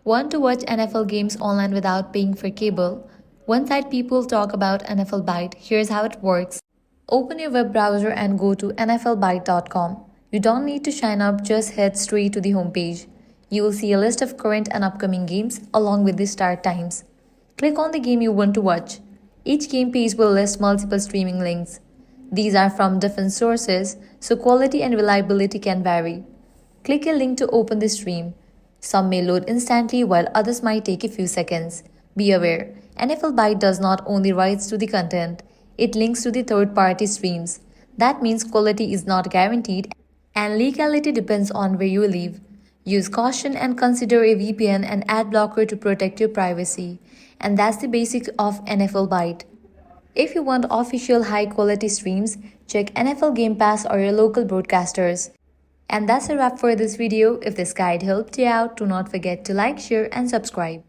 Want to watch NFL games online without paying for cable? One side people talk about NFLBite. Here's how it works. Open your web browser and go to NFLBite.com. You don't need to sign up, just head straight to the homepage. You will see a list of current and upcoming games along with the start times. Click on the game you want to watch. Each game page will list multiple streaming links. These are from different sources, so quality and reliability can vary. Click a link to open the stream. Some may load instantly while others might take a few seconds. Be aware, NFLBite does not own the rights to the content. It links to the third-party streams. That means quality is not guaranteed and legality depends on where you live. Use caution and consider a VPN and ad blocker to protect your privacy. And that's the basics of NFLBite. If you want official high-quality streams, check NFL Game Pass or your local broadcasters. And that's a wrap for this video. If this guide helped you out, do not forget to like, share and subscribe.